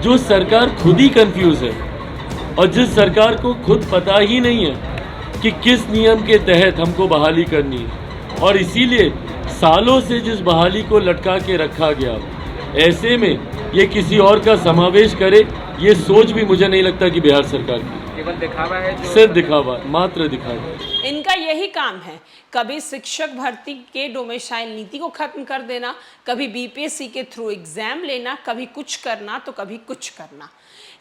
जो सरकार खुद ही कंफ्यूज है और जिस सरकार को खुद पता ही नहीं है कि किस नियम के तहत हमको बहाली करनी है, और इसीलिए सालों से जिस बहाली को लटका के रखा गया, ऐसे में ये किसी और का समावेश करे, ये सोच भी मुझे नहीं लगता कि बिहार सरकार की। केवल दिखावा है, सिर्फ दिखावा, मात्र दिखावा। इनका यही काम है, कभी शिक्षक भर्ती के डोमेसाइल नीति को खत्म कर देना, कभी बीपीएससी के थ्रू एग्जाम लेना, कभी कुछ करना तो कभी कुछ करना।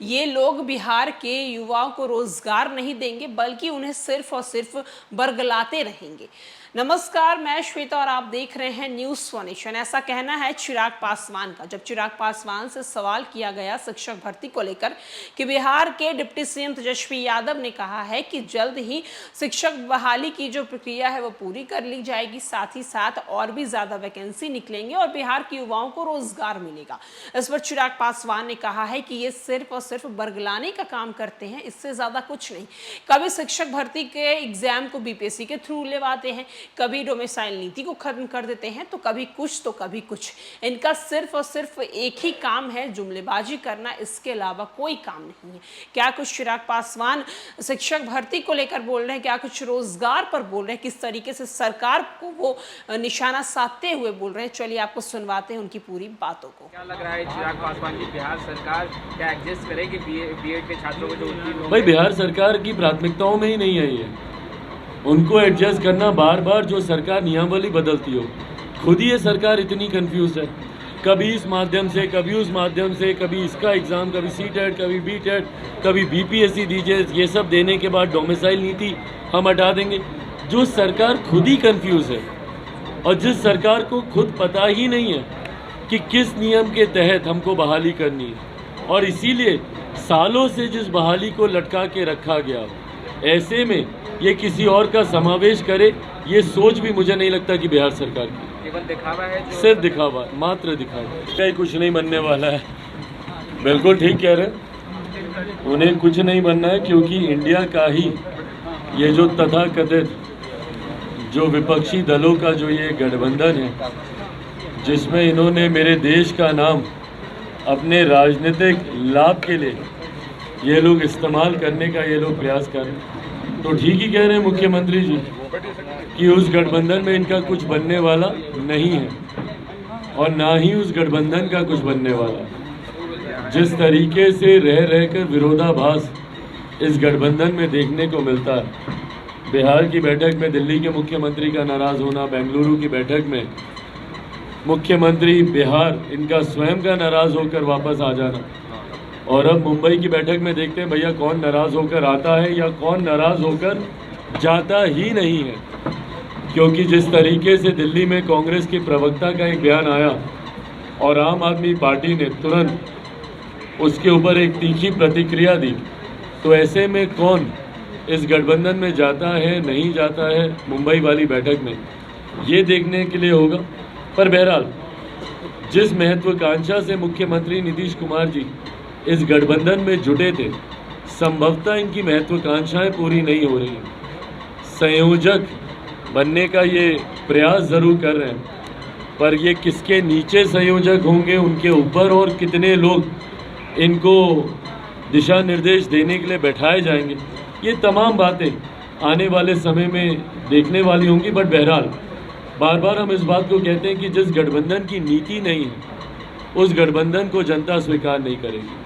ये लोग बिहार के युवाओं को रोजगार नहीं देंगे, बल्कि उन्हें सिर्फ और सिर्फ बरगलाते रहेंगे। नमस्कार, मैं श्वेता और आप देख रहे हैं न्यूज़ स्वनेशन। ऐसा कहना है चिराग पासवान का, जब चिराग पासवान से सवाल किया गया शिक्षक भर्ती को लेकर कि बिहार के डिप्टी सीएम तेजस्वी यादव ने कहा है कि जल्द ही शिक्षक बहाली की जो प्रक्रिया है वो पूरी कर ली जाएगी, साथ ही साथ और भी ज्यादा वैकेंसी निकलेंगे और बिहार के युवाओं को रोजगार मिलेगा। इस पर चिराग पासवान ने कहा है कि ये सिर्फ और सिर्फ बरगलाने का काम करते हैं, इससे ज्यादा कुछ नहीं। कभी शिक्षक भर्ती के एग्जाम को बीपीएससी के थ्रू लेवाते हैं, कभी डोमेसाइल नीति को खत्म कर देते हैं, तो कभी कुछ तो कभी कुछ। इनका सिर्फ और सिर्फ एक ही काम है, जुमलेबाजी करना, इसके अलावा कोई काम नहीं है। क्या कुछ चिराग पासवान शिक्षक भर्ती को लेकर बोल रहे हैं, क्या कुछ रोजगार पर बोल रहे हैं, किस तरीके से सरकार को वो निशाना साधते हुए बोल रहे हैं, चलिए आपको सुनवाते हैं उनकी पूरी बातों को। क्या लग रहा है चिराग पासवान की बिहार सरकार क्या एडजस्ट करेगी बीएड के छात्रों को जो उत्तीर्ण? भाई, बिहार सरकार की प्राथमिकताओं में ही नहीं है ये, उनको एडजस्ट करना बार बार जो सरकार नियमावली बदलती हो। खुद ही ये सरकार इतनी कंफ्यूज है, कभी इस माध्यम से, कभी उस माध्यम से, कभी इसका एग्ज़ाम, कभी सीटेट, कभी बीटेट, कभी बीपीएससी दीजिए। ये सब देने के बाद डोमेसाइल नीति हम हटा देंगे। जो सरकार खुद ही कंफ्यूज है और जिस सरकार को खुद पता ही नहीं है कि किस नियम के तहत हमको बहाली करनी है, और इसीलिए सालों से जिस बहाली को लटका के रखा गया, ऐसे में ये किसी और का समावेश करे, ये सोच भी मुझे नहीं लगता कि बिहार सरकार की। केवल दिखावा है, सिर्फ दिखावा, मात्र दिखावा। कहीं कुछ नहीं बनने वाला है। बिल्कुल ठीक कह रहे हैं, उन्हें कुछ नहीं बनना है, क्योंकि इंडिया का ही ये जो तथाकथित जो विपक्षी दलों का जो ये गठबंधन है, जिसमें इन्होंने मेरे देश का नाम अपने राजनीतिक लाभ के लिए ये लोग इस्तेमाल करने का ये लोग प्रयास कर रहे हैं, तो ठीक ही कह रहे हैं मुख्यमंत्री जी कि उस गठबंधन में इनका कुछ बनने वाला नहीं है और ना ही उस गठबंधन का कुछ बनने वाला। जिस तरीके से रह रहकर विरोधाभास इस गठबंधन में देखने को मिलता है, बिहार की बैठक में दिल्ली के मुख्यमंत्री का नाराज होना, बेंगलुरु की बैठक में मुख्यमंत्री बिहार इनका स्वयं का नाराज होकर वापस आ जाना, और अब मुंबई की बैठक में देखते हैं भैया कौन नाराज होकर आता है या कौन नाराज होकर जाता ही नहीं है। क्योंकि जिस तरीके से दिल्ली में कांग्रेस के प्रवक्ता का एक बयान आया और आम आदमी पार्टी ने तुरंत उसके ऊपर एक तीखी प्रतिक्रिया दी, तो ऐसे में कौन इस गठबंधन में जाता है, नहीं जाता है मुंबई वाली बैठक में, ये देखने के लिए होगा। पर बहरहाल जिस महत्वाकांक्षा से मुख्यमंत्री नीतीश कुमार जी इस गठबंधन में जुटे थे, संभवतः इनकी महत्वाकांक्षाएं पूरी नहीं हो रही। संयोजक बनने का ये प्रयास ज़रूर कर रहे हैं, पर ये किसके नीचे संयोजक होंगे, उनके ऊपर और कितने लोग इनको दिशा निर्देश देने के लिए बैठाए जाएंगे, ये तमाम बातें आने वाले समय में देखने वाली होंगी। बट बहरहाल बार बार हम इस बात को कहते हैं कि जिस गठबंधन की नीति नहीं है, उस गठबंधन को जनता स्वीकार नहीं करेगी।